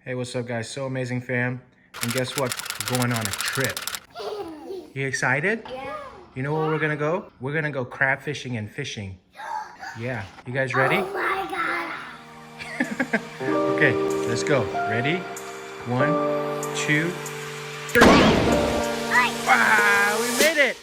Hey, what's up, guys? So Amazing fam. And guess what? We're going on a trip. You excited? Yeah. You know where we're gonna go? We're gonna go crab fishing and fishing. Yeah. You guys ready? Oh my god. Okay, let's go. Ready? 1, 2, 3. Wow, we made it!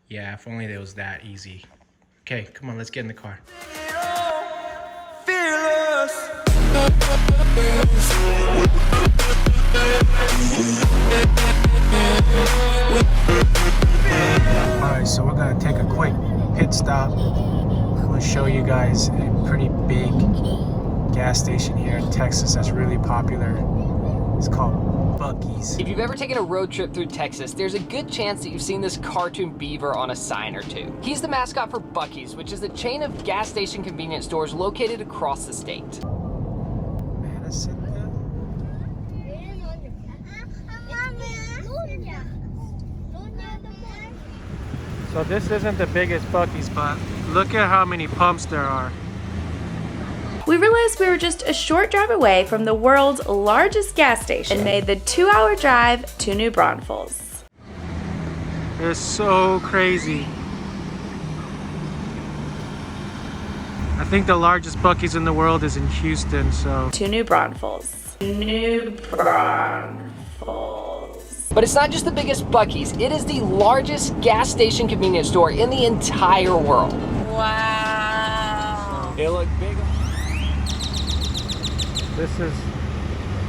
Yeah, if only it was that easy. Okay, come on, let's get in the car. Alright, so we're gonna take a quick pit stop. I'm gonna show you guys a pretty big gas station here in Texas that's really popular. It's called Buc-ee's. If you've ever taken a road trip through Texas, there's a good chance that you've seen this cartoon beaver on a sign or two. He's the mascot for Buc-ee's, which is a chain of gas station convenience stores located across the state. So this isn't the biggest Buc-ee's, but look at how many pumps there are. We realized we were just a short drive away from the world's largest gas station and made the 2-hour drive to New Braunfels. It's so crazy. I think the largest Buc-ee's in the world is in Houston, so. To New Braunfels. New Braunfels. But it's not just the biggest Buc-ee's, it is the largest gas station convenience store in the entire world. Wow. It looked big. This is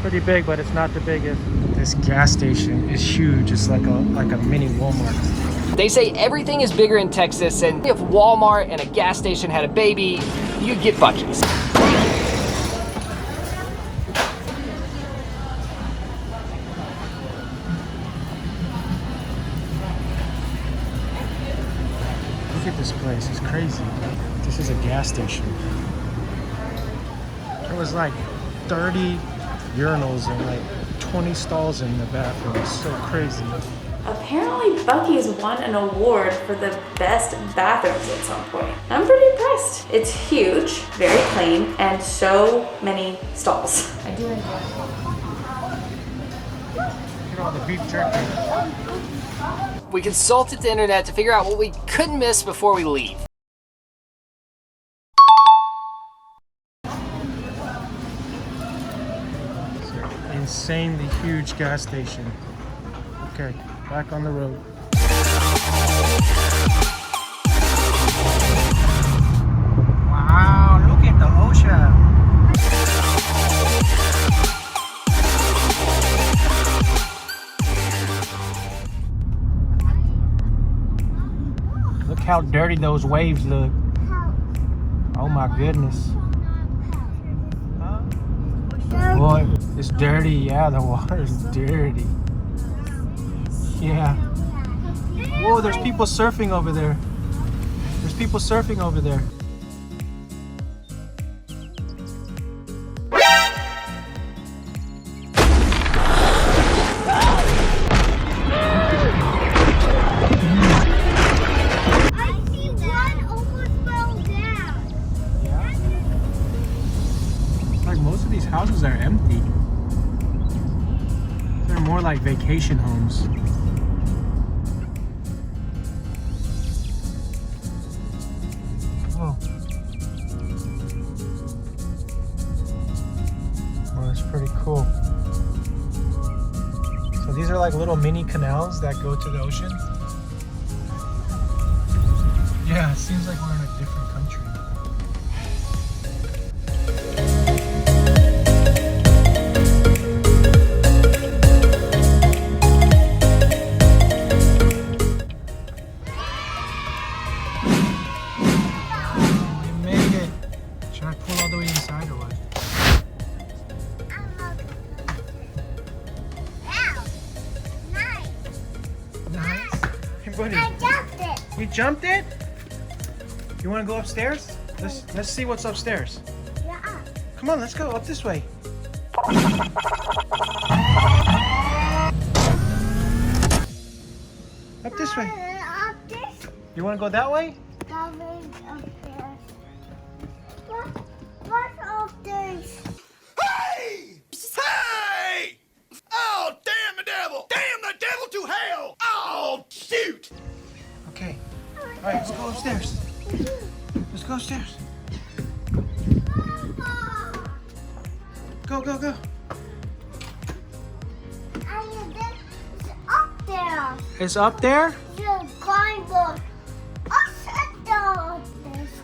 pretty big, but it's not the biggest. This gas station is huge. It's like a mini Walmart. They say everything is bigger in Texas, and if Walmart and a gas station had a baby, you'd get Buc-ee's. Look at this place. It's crazy. This is a gas station. There was like 30 urinals and like 20 stalls in the bathroom. It's so crazy. Apparently Buc-ee's won an award for the best bathrooms at some point. I'm pretty impressed. It's huge, very clean, and so many stalls. I do enjoy it. Look at all the beef jerky. We consulted the internet to figure out what we couldn't miss before we leave. Insanely huge gas station. Okay, back on the road. Wow, look at the ocean. Look how dirty those waves look. Oh my goodness. Boy, it's dirty. Yeah, the water is dirty. Yeah. Whoa, there's people surfing over there. There's people surfing over there. I see one almost fell down. Yeah. Like most of these houses are empty. They're more like vacation homes. Oh. Well, that's pretty cool. So these are like little mini canals that go to the ocean. Yeah, it seems like we're in a different country. buddy. I jumped it. You jumped it? You want to go upstairs? Let's see what's upstairs. Yeah. Come on, let's go up this way. Up this way. Up this. You want to go that way? Going upstairs. What's upstairs? Hey! Hey! Oh, damn the devil! Damn the devil to hell! Oh, shoot! Okay. All right, let's go upstairs. Let's go upstairs. Go, go, go. It's up there. It's up there? You climb the upside down.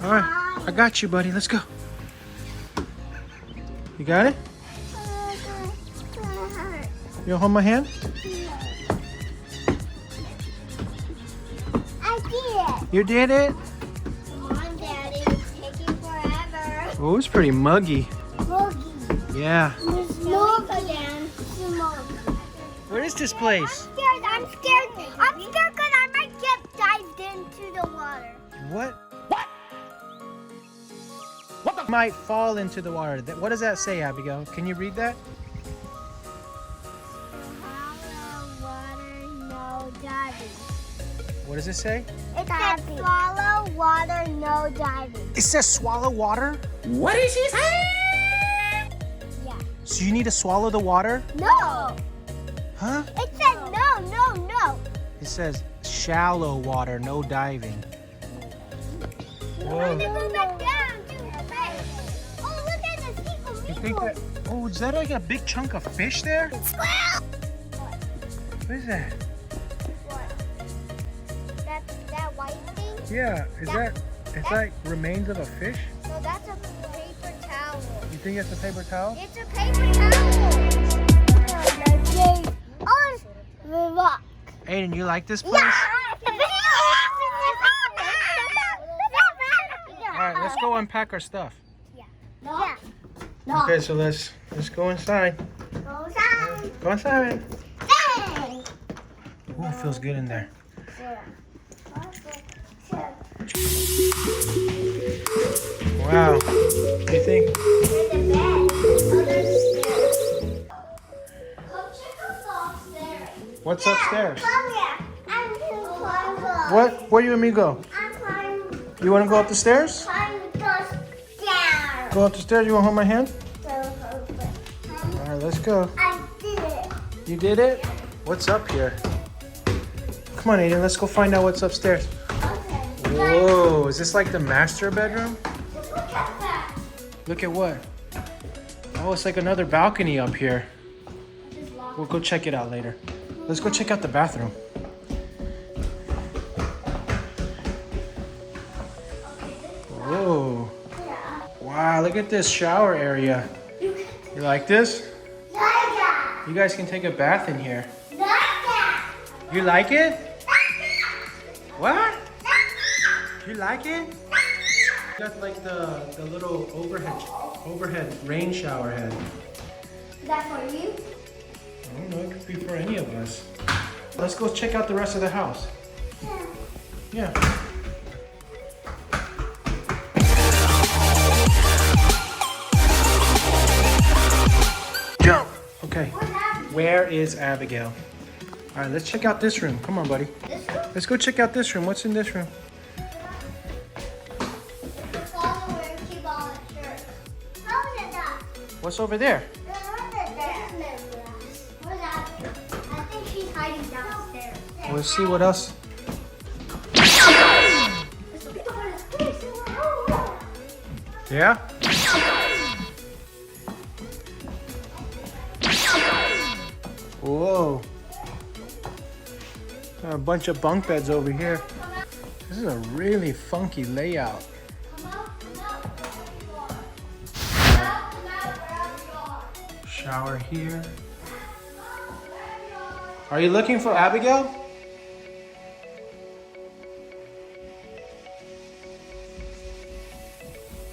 All right, I got you, buddy. Let's go. You got it? You hold my hand? I did it. You did it? Come on, Daddy. It's taking forever. Oh, it's pretty muggy. Boogie. Yeah. Smoke again. Smoke. Where is this place? I'm scared. I'm scared because I might get dived into the water. What? What? Might fall into the water. What does that say, Abigail? Can you read that? Water, no diving. What does it say? It says swallow water, no diving. It says swallow water? What did she say? Yeah. So you need to swallow the water? No. Huh? It says no. It says shallow water, no diving. I'm Whoa. gonna go back down to the base. Oh, look at this eagle. You think that? Oh, is that like a big chunk of fish there? Squirrel. What is that? That white thing? Yeah, it's like remains of a fish? No, that's a paper towel. You think it's a paper towel? It's a paper towel. On the rock. Aiden, you like this place? All right, let's go unpack our stuff. Yeah. Okay, so let's go inside. Go down. Go inside. Bang. Ooh, it feels good in there. Wow. What do you think? What's upstairs? What? Where you and me go? You want to go up the stairs? Go up the stairs. You want to hold my hand? All right, let's go. I did it. You did it? What's up here? Come on, Aiden. Let's go find out what's upstairs. Okay. Whoa, is this like the master bedroom? Look at that. Look at what? Oh, it's like another balcony up here. We'll go check it out later. Let's go check out the bathroom. Whoa. Wow, look at this shower area. You like this? You guys can take a bath in here. You like it? What? You like it? Got like the little overhead rain shower head. Is that for you? I don't know, it could be for any of us. Let's go check out the rest of the house. Yeah. Jump! Okay. Where is Abigail? All right, let's check out this room. Come on, buddy. This one? Let's go check out this room. What's in this room? What's over there? I think she's hiding downstairs. Let's see what else. Yeah? Whoa. Got a bunch of bunk beds over here. This is a really funky layout. Shower here. Are you looking for Abigail?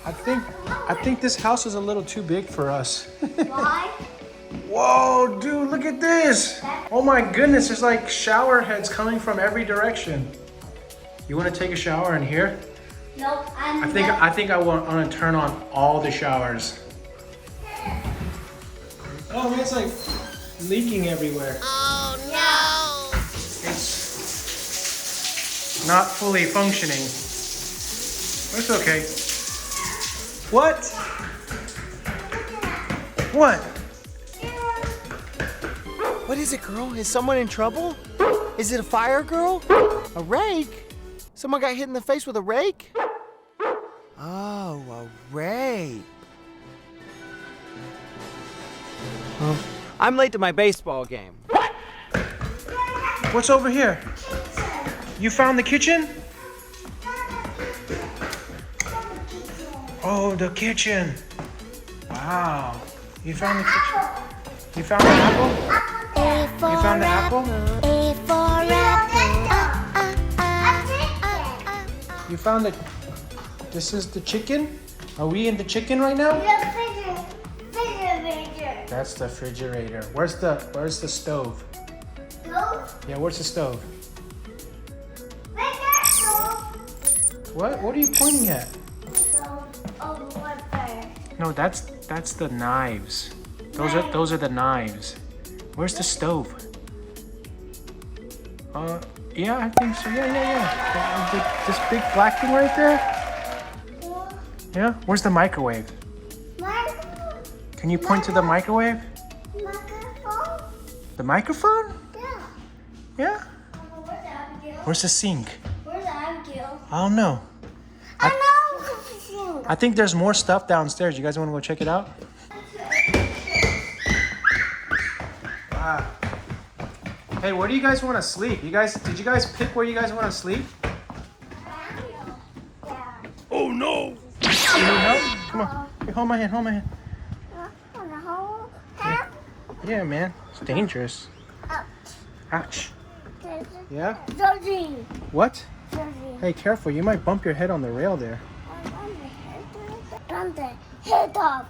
I think this house is a little too big for us. Why? Whoa, dude, look at this. Oh my goodness, there's like shower heads coming from every direction. You want to take a shower in here? Nope, I think I want to turn on all the showers. Oh man, it's like leaking everywhere. Oh no! It's not fully functioning. It's okay. What? What? What is it, girl? Is someone in trouble? Is it a fire, girl? A rake? Someone got hit in the face with a rake? Oh, a rake. Well, I'm late to my baseball game. What's over here? You found the kitchen? Oh, the kitchen. Wow. You found the kitchen. You found the apple? You found the apple? You found the... This is the chicken? Are we in the chicken right now? Refrigerator. That's the refrigerator. Where's the stove? Stove? Yeah, where's the stove? Right there, stove. What? What are you pointing at? Stove over there. No, that's the knives. Those are the knives. Where's the stove? Yeah, I think so. Yeah. This big black thing right there? Yeah? Where's the microwave? Microphone? Can you point to the microwave? Microphone? The microphone? Yeah. Yeah? Where's Abigail? Where's the sink? Where's Abigail? I don't know. I know where's the sink. I think there's more stuff downstairs. You guys want to go check it out? Hey, where do you guys want to sleep? Did you guys pick where you guys want to sleep? Oh no! You need help? Come on. Hey, hold my hand. Yeah, man. It's dangerous. Ouch. Yeah? Georgie. What? Georgie. Hey, careful. You might bump your head on the rail there. Bump the head off.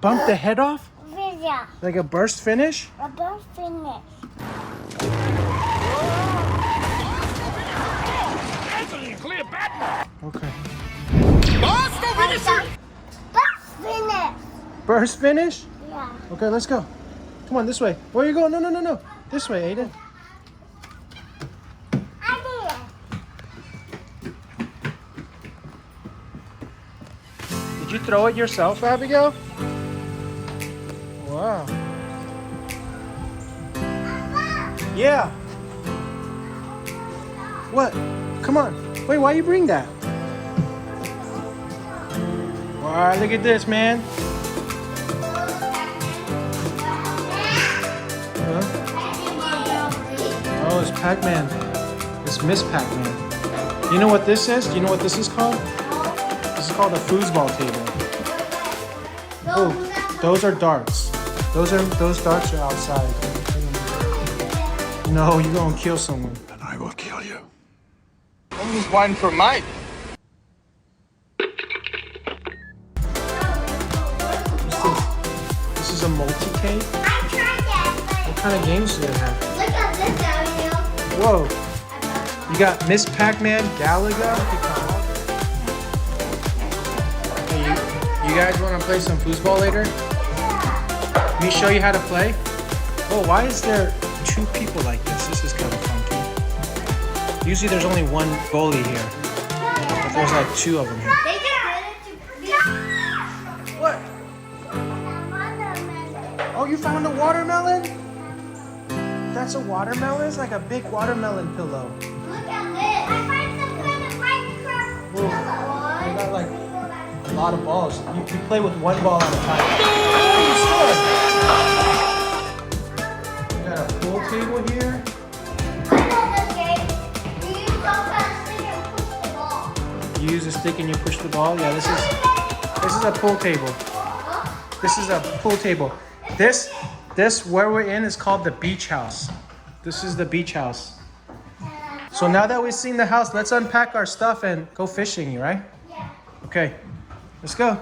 Bump the head off? Yeah. Like a burst finish? A burst finish. Okay. Burst finish. Burst finish? Yeah. Okay, let's go. Come on, this way. Where are you going? No. This way, Aiden. I Did you throw it yourself, Abigail? Wow. Yeah. What? Come on. Wait, why you bring that? Wow, look at this, man. Huh? Oh, it's Pac-Man. It's Miss Pac-Man. You know what this is? Do you know what this is called? This is called a foosball table. Oh, those are darts. Those darts are outside. No, you're gonna kill someone. And I will kill you. Only one for Mike. This is a multi-tape? tried that, What kind of games do they have? but look at this, Abigail. Whoa. You got Miss Pac-Man, Galaga. Hey, you guys want to play some foosball later? Let me show you how to play. Oh, why is there two people like this? This is kind of funky. Usually there's only one goalie here, but there's like two of them here. They just did it to What? Oh, you found a watermelon? That's a watermelon? It's like a big watermelon pillow. Look at this. I find some kind of Minecraft Whoa. pillow. They got like a lot of balls. You play with one ball at a time. We got a pool table here. I know this game. You use some kind of stick and push the ball. You use a stick and you push the ball. Yeah, this is a pool table. This is a pool table. This where we're in is called the beach house. This is the beach house. So now that we've seen the house, let's unpack our stuff and go fishing, right? Yeah. Okay, let's go.